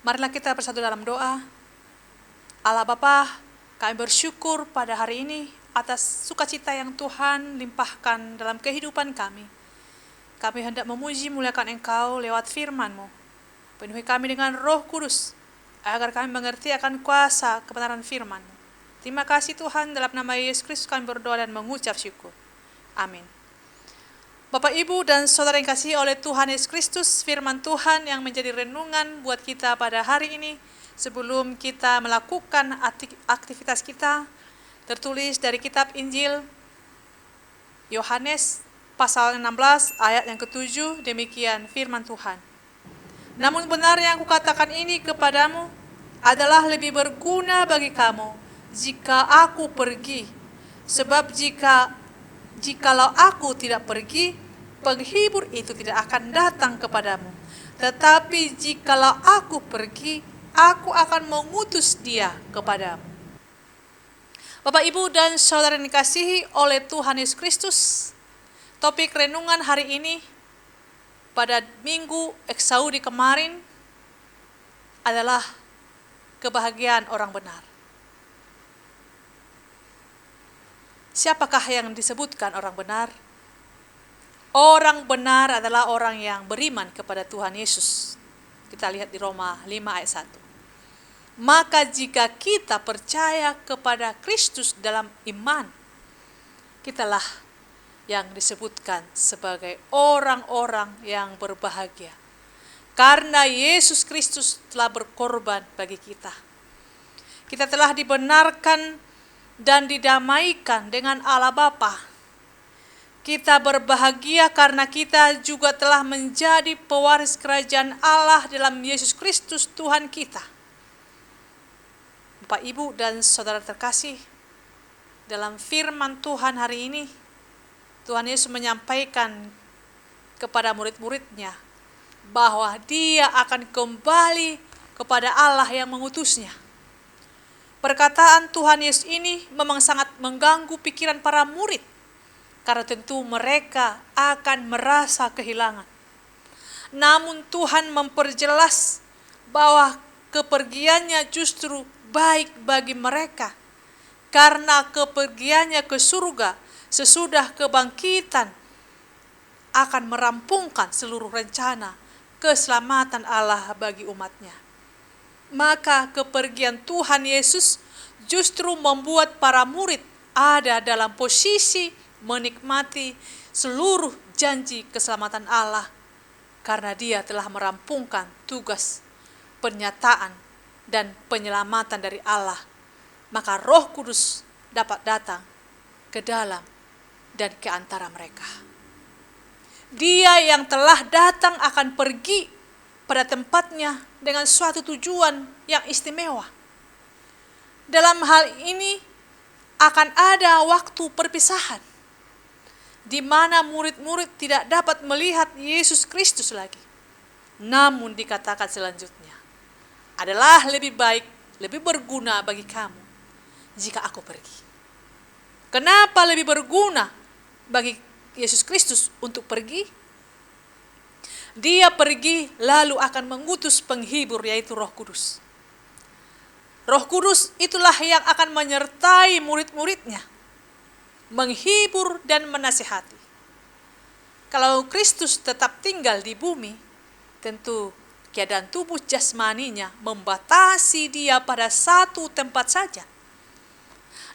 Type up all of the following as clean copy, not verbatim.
Marilah kita bersatu dalam doa. Allah Bapa, kami bersyukur pada hari ini atas sukacita yang Tuhan limpahkan dalam kehidupan kami. Kami hendak memuji muliakan Engkau lewat firman-Mu. Penuhi kami dengan Roh Kudus, agar kami mengerti akan kuasa kebenaran firman-Mu. Terima kasih Tuhan, dalam nama Yesus Kristus kami berdoa dan mengucap syukur. Amin. Bapak, Ibu, dan Saudara yang kasih oleh Tuhan Yesus Kristus, firman Tuhan yang menjadi renungan buat kita pada hari ini, sebelum kita melakukan aktivitas kita, tertulis dari kitab Injil Yohanes pasal 16 ayat yang ke-7, demikian firman Tuhan. Namun benar yang kukatakan ini kepadamu adalah lebih berguna bagi kamu jika aku pergi. Sebab jikalau aku tidak pergi, penghibur itu tidak akan datang kepadamu. Tetapi jikalau aku pergi, aku akan mengutus dia kepadamu. Bapak, Ibu, dan Saudara yang dikasihi oleh Tuhan Yesus Kristus, topik renungan hari ini pada minggu Eksaudi kemarin adalah kebahagiaan orang benar. Siapakah yang disebutkan orang benar? Orang benar adalah orang yang beriman kepada Tuhan Yesus. Kita lihat di Roma 5 ayat 1. Maka jika kita percaya kepada Kristus dalam iman, kitalah yang disebutkan sebagai orang-orang yang berbahagia. Karena Yesus Kristus telah berkorban bagi kita. Kita telah dibenarkan dan didamaikan dengan Allah Bapa. Kita berbahagia karena kita juga telah menjadi pewaris kerajaan Allah dalam Yesus Kristus Tuhan kita. Bapak, Ibu, dan Saudara terkasih, dalam firman Tuhan hari ini, Tuhan Yesus menyampaikan kepada murid-muridnya bahwa dia akan kembali kepada Allah yang mengutusnya. Perkataan Tuhan Yesus ini memang sangat mengganggu pikiran para murid, karena tentu mereka akan merasa kehilangan. Namun Tuhan memperjelas bahwa kepergiannya justru baik bagi mereka, karena kepergiannya ke surga sesudah kebangkitan akan merampungkan seluruh rencana keselamatan Allah bagi umatnya. Maka kepergian Tuhan Yesus justru membuat para murid ada dalam posisi menikmati seluruh janji keselamatan Allah, karena dia telah merampungkan tugas pernyataan dan penyelamatan dari Allah. Maka Roh Kudus dapat datang ke dalam dan ke antara mereka. Dia yang telah datang akan pergi pada tempatnya dengan suatu tujuan yang istimewa. Dalam hal ini akan ada waktu perpisahan, di mana murid-murid tidak dapat melihat Yesus Kristus lagi. Namun dikatakan selanjutnya, adalah lebih baik, lebih berguna bagi kamu jika aku pergi. Kenapa lebih berguna bagi Yesus Kristus untuk pergi? Dia pergi lalu akan mengutus penghibur, yaitu Roh Kudus. Roh Kudus itulah yang akan menyertai murid-muridnya, menghibur dan menasihati. Kalau Kristus tetap tinggal di bumi, tentu keadaan tubuh jasmaninya membatasi dia pada satu tempat saja.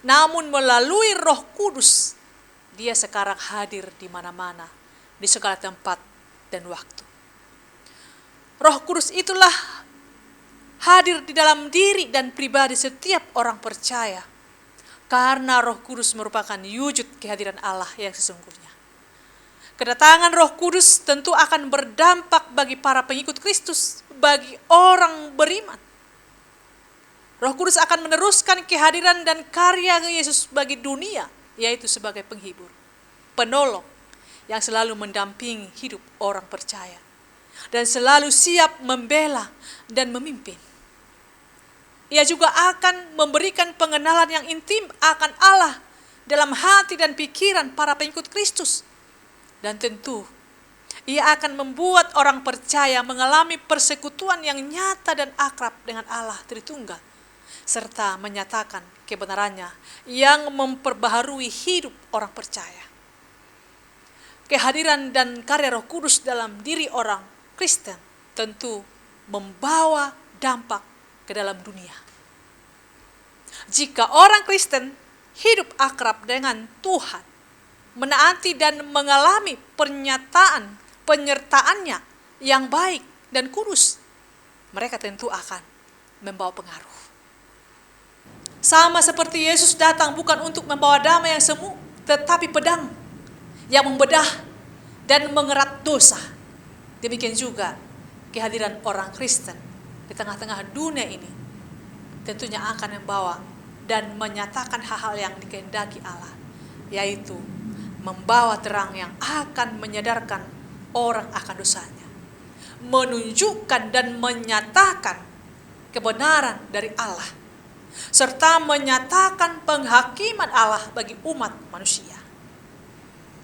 Namun melalui Roh Kudus, dia sekarang hadir di mana-mana, di segala tempat dan waktu. Roh Kudus itulah hadir di dalam diri dan pribadi setiap orang percaya, karena Roh Kudus merupakan wujud kehadiran Allah yang sesungguhnya. Kedatangan Roh Kudus tentu akan berdampak bagi para pengikut Kristus, bagi orang beriman. Roh Kudus akan meneruskan kehadiran dan karya Yesus bagi dunia, yaitu sebagai penghibur, penolong yang selalu mendampingi hidup orang percaya dan selalu siap membela dan memimpin. Ia juga akan memberikan pengenalan yang intim akan Allah dalam hati dan pikiran para pengikut Kristus. Dan tentu Ia akan membuat orang percaya mengalami persekutuan yang nyata dan akrab dengan Allah Tritunggal, serta menyatakan kebenarannya yang memperbaharui hidup orang percaya. Kehadiran dan karya Roh Kudus dalam diri orang Kristen tentu membawa dampak ke dalam dunia. Jika orang Kristen hidup akrab dengan Tuhan, menaati dan mengalami penyertaannya yang baik dan kudus, mereka tentu akan membawa pengaruh. Sama seperti Yesus datang bukan untuk membawa damai yang semu, tetapi pedang yang membedah dan mengerat dosa. Demikian juga kehadiran orang Kristen di tengah-tengah dunia ini tentunya akan membawa dan menyatakan hal-hal yang dikehendaki Allah, yaitu membawa terang yang akan menyadarkan orang akan dosanya, menunjukkan dan menyatakan kebenaran dari Allah, serta menyatakan penghakiman Allah bagi umat manusia.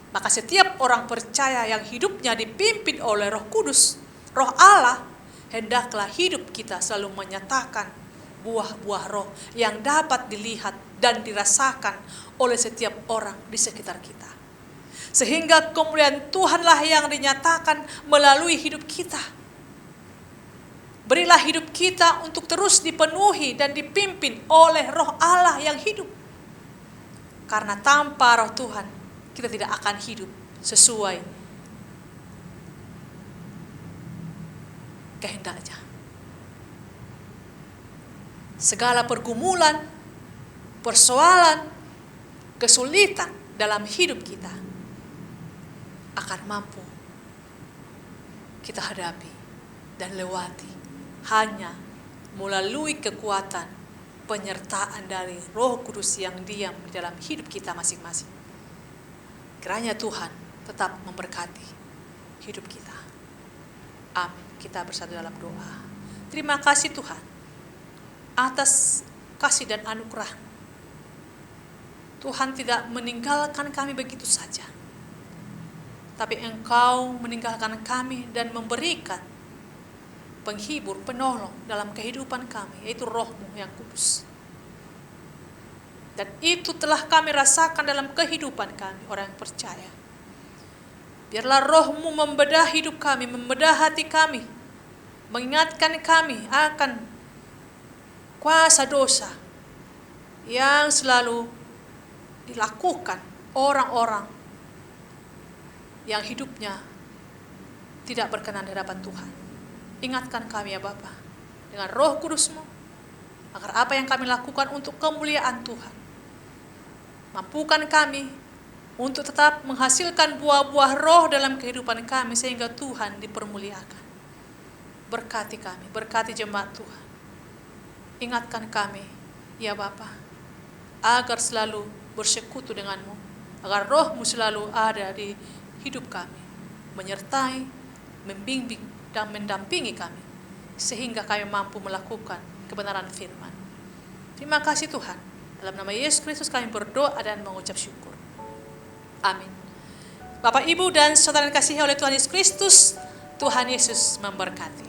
Maka setiap orang percaya yang hidupnya dipimpin oleh Roh Kudus, Roh Allah, hendaklah hidup kita selalu menyatakan buah-buah roh yang dapat dilihat dan dirasakan oleh setiap orang di sekitar kita. Sehingga kemuliaan Tuhanlah yang dinyatakan melalui hidup kita. Berilah hidup kita untuk terus dipenuhi dan dipimpin oleh Roh Allah yang hidup. Karena tanpa Roh Tuhan, kita tidak akan hidup sesuai kehendaknya. Segala pergumulan, persoalan, kesulitan dalam hidup kita akan mampu kita hadapi dan lewati hanya melalui kekuatan penyertaan dari Roh Kudus yang diam di dalam hidup kita masing-masing. Kiranya Tuhan tetap memberkati hidup kita. Amin. Kita bersatu dalam doa. Terima kasih Tuhan atas kasih dan anugerah. Tuhan tidak meninggalkan kami begitu saja, tapi Engkau meninggalkan kami dan memberikan penghibur, penolong dalam kehidupan kami, yaitu Roh-Mu yang kudus. Dan itu telah kami rasakan dalam kehidupan kami, orang yang percaya. Biarlah Roh-Mu membedah hidup kami, membedah hati kami, mengingatkan kami akan kuasa dosa yang selalu dilakukan orang-orang yang hidupnya tidak berkenan di hadapan Tuhan. Ingatkan kami ya Bapa, dengan Roh Kudus-Mu, agar apa yang kami lakukan untuk kemuliaan Tuhan. Mampukan kami untuk tetap menghasilkan buah-buah roh dalam kehidupan kami, sehingga Tuhan dipermuliakan. Berkati kami, berkati jemaat Tuhan. Ingatkan kami, ya Bapa, agar selalu bersekutu dengan-Mu, agar Roh-Mu selalu ada di hidup kami, menyertai, membimbing, dan mendampingi kami, sehingga kami mampu melakukan kebenaran firman. Terima kasih Tuhan. Dalam nama Yesus Kristus kami berdoa dan mengucap syukur. Amin. Bapak, Ibu, dan saudara yang dikasihi oleh Tuhan Yesus Kristus, Tuhan Yesus memberkati.